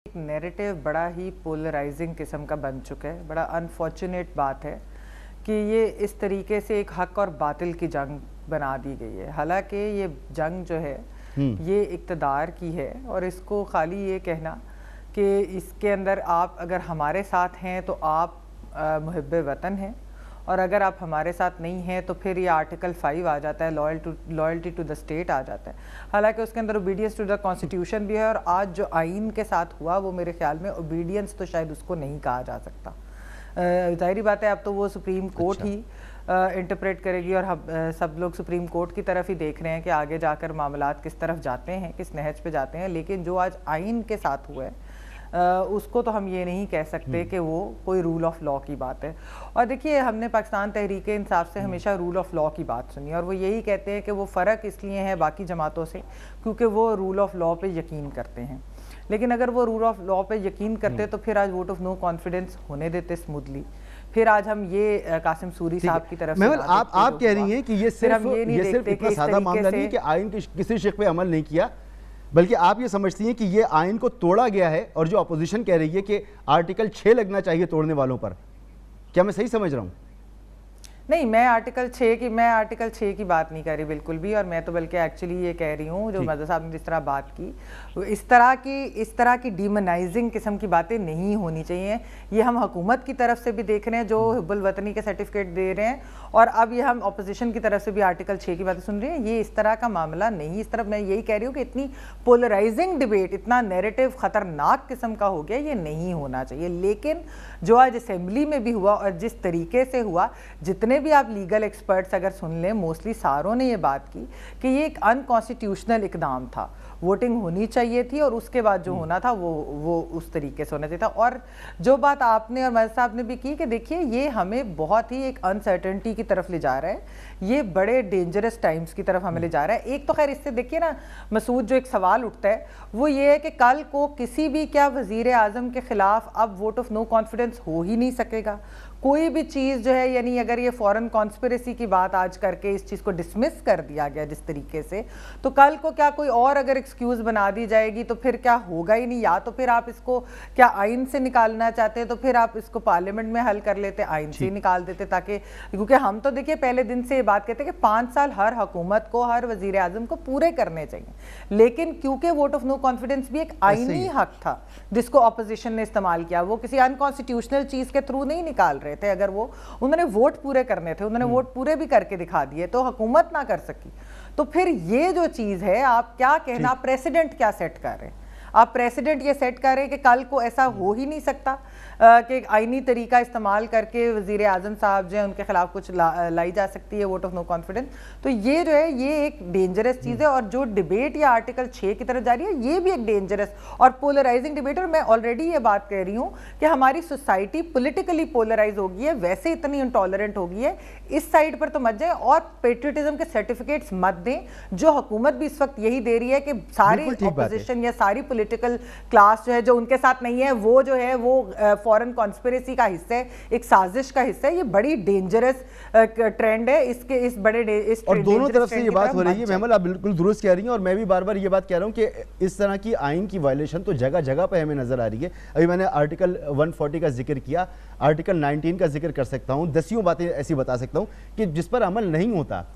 एक नैरेटिव बड़ा ही पोलराइजिंग किस्म का बन चुका है। बड़ा अनफॉर्चुनेट बात है कि ये इस तरीके से एक हक और बातिल की जंग बना दी गई है। हालांकि ये जंग जो है ये इक़्तिदार की है और इसको खाली ये कहना कि इसके अंदर आप अगर हमारे साथ हैं तो आप मुहिब्बे वतन हैं और अगर आप हमारे साथ नहीं हैं तो फिर ये आर्टिकल 5 आ जाता है, लॉयल्टी टू द स्टेट आ जाता है। हालांकि उसके अंदर ओबीडियंस टू द कॉन्स्टिट्यूशन भी है और आज जो आइन के साथ हुआ वो मेरे ख्याल में ओबीडियंस तो शायद उसको नहीं कहा जा सकता। ज़ाहिरी बात है अब तो वो सुप्रीम कोर्ट ही इंटरप्रेट करेगी और हम सब लोग सुप्रीम कोर्ट की तरफ ही देख रहे हैं कि आगे जाकर मामलात किस तरफ जाते हैं, किस नहज पे जाते हैं। लेकिन जो आज आइन के साथ हुआ है उसको तो हम ये नहीं कह सकते कि वो कोई रूल ऑफ लॉ की बात है। और देखिए हमने पाकिस्तान तहरीक इंसाफ से हमेशा रूल ऑफ लॉ की बात सुनी और वो यही कहते हैं कि वो फ़र्क इसलिए है बाकी जमातों से क्योंकि वो रूल ऑफ लॉ पे यकीन करते हैं। लेकिन अगर वो रूल ऑफ लॉ पे यकीन करते तो फिर आज वोट ऑफ नो कॉन्फिडेंस होने देते स्मूथली। फिर आज हम ये कासिम सूरी साहब की तरफ से आप कह रही हैं कि ये सिर्फ इतना सादा मामला नहीं कि आइन के किसी शिक पे अमल नहीं किया, बल्कि आप ये समझती हैं कि ये आइन को तोड़ा गया है और जो अपोजिशन कह रही है कि आर्टिकल 6 लगना चाहिए तोड़ने वालों पर। क्या मैं सही समझ रहा हूँ? नहीं, मैं आर्टिकल 6 की बात नहीं कर रही बिल्कुल भी। और मैं तो बल्कि एक्चुअली ये कह रही हूँ जो मज़ा साहब ने जिस तरह बात की इस तरह की डीमोनाइजिंग किस्म की बातें नहीं होनी चाहिए। ये हम हुकूमत की तरफ से भी देख रहे हैं जो हिब्बुल वतनी के सर्टिफिकेट दे रहे हैं और अब ये हम अपोजिशन की तरफ से भी आर्टिकल 6 की बातें सुन रहे हैं। ये इस तरह का मामला नहीं। इस तरफ मैं यही कह रही हूँ कि इतनी पोलराइजिंग डिबेट, इतना नैरेटिव ख़तरनाक किस्म का हो गया, ये नहीं होना चाहिए। लेकिन जो आज असेंबली में भी हुआ और जिस तरीके से हुआ, जितने भी आप लीगल एक्सपर्ट्स अगर सुन लें, मोस्टली सारों ने ये बात की कि ये एक अनकॉन्स्टिट्यूशनल इकदाम था। वोटिंग होनी चाहिए थी और उसके बाद जो होना था वो उस तरीके से होना चाहिए था। और जो बात आपने और मज़ साहब ने भी की कि देखिए ये हमें बहुत ही एक अनसर्टेनिटी की तरफ ले जा रहा है, ये बड़े डेंजरस टाइम्स की तरफ हमें ले जा रहा है। एक तो खैर इससे देखिए ना मसूद, जो एक सवाल उठता है वो ये है कि कल को किसी भी क्या वज़ीर आज़म के ख़िलाफ़ अब वोट ऑफ नो कॉन्फिडेंस हो ही नहीं सकेगा। कोई भी चीज़ जो है, यानी अगर ये फॉरेन कॉन्स्पिरेसी की बात आज करके इस चीज़ को डिसमिस कर दिया गया जिस तरीके से, तो कल को क्या कोई और अगर एक्सक्यूज़ बना दी जाएगी तो फिर क्या होगा ही नहीं। या तो फिर आप इसको क्या आइन से निकालना चाहते हैं तो फिर आप इसको पार्लियामेंट में हल कर लेते, आइन से ही निकाल देते, ताकि क्योंकि हम तो देखिए पहले दिन से ये बात कहते हैं कि 5 साल हर हुकूमत को, हर वज़ीर आज़म को पूरे करने चाहिए। लेकिन क्योंकि वोट ऑफ नो कॉन्फिडेंस भी एक आइनी हक था जिसको अपोजिशन ने इस्तेमाल किया, वो किसी अनकॉन्स्टिट्यूशनल चीज़ के थ्रू नहीं निकाल रहे थे। अगर वो उन्होंने वोट पूरे करने थे, उन्होंने वोट पूरे भी करके दिखा दिए तो हुकूमत ना कर सकी। तो फिर ये जो चीज है, आप क्या कहना, प्रेसिडेंट क्या सेट कर रहे हैं? आप प्रेसिडेंट ये सेट कर रहे हैं कि कल को ऐसा हो ही नहीं सकता कि आईनी तरीका इस्तेमाल करके वज़ीर आज़म साहब जो है उनके खिलाफ कुछ लाई जा सकती है वोट ऑफ नो कॉन्फिडेंस। तो ये जो है ये एक डेंजरस चीज़ है और जो डिबेट या आर्टिकल 6 की तरफ जा रही है ये भी एक डेंजरस और पोलराइजिंग डिबेट है। और मैं ऑलरेडी ये बात कह रही हूँ कि हमारी सोसाइटी पोलिटिकली पोलराइज हो गई है, वैसे इतनी इंटॉलरेंट हो गई है। इस साइड पर तो मत जाए और पेट्रियटिज्म के सर्टिफिकेट्स मत दें, जो हुकूमत भी इस वक्त यही दे रही है कि सारी अपोजिशन या सारी पॉलिटिकल क्लास जो है जो उनके साथ नहीं है वो जो है वो फॉरेन कॉन्स्पिरेसी का हिस्सा है, एक साजिश का हिस्सा है। ये बड़ी डेंजरस ट्रेंड है। इसके इस बड़े इस और दोनों तरफ से ये बात हो रही है। महमल आप बिल्कुल दुरुस्त कह रही हैं और मैं भी बार बार ये बात कह रहा हूँ कि इस तरह की आइन की वायलेशन तो जगह जगह पे हमें नजर आ रही है। अभी मैंने आर्टिकल 140 का जिक्र किया, आर्टिकल 19 का जिक्र कर सकता हूँ, 10 बातें ऐसी बता सकता हूँ कि जिस पर अमल नहीं होता।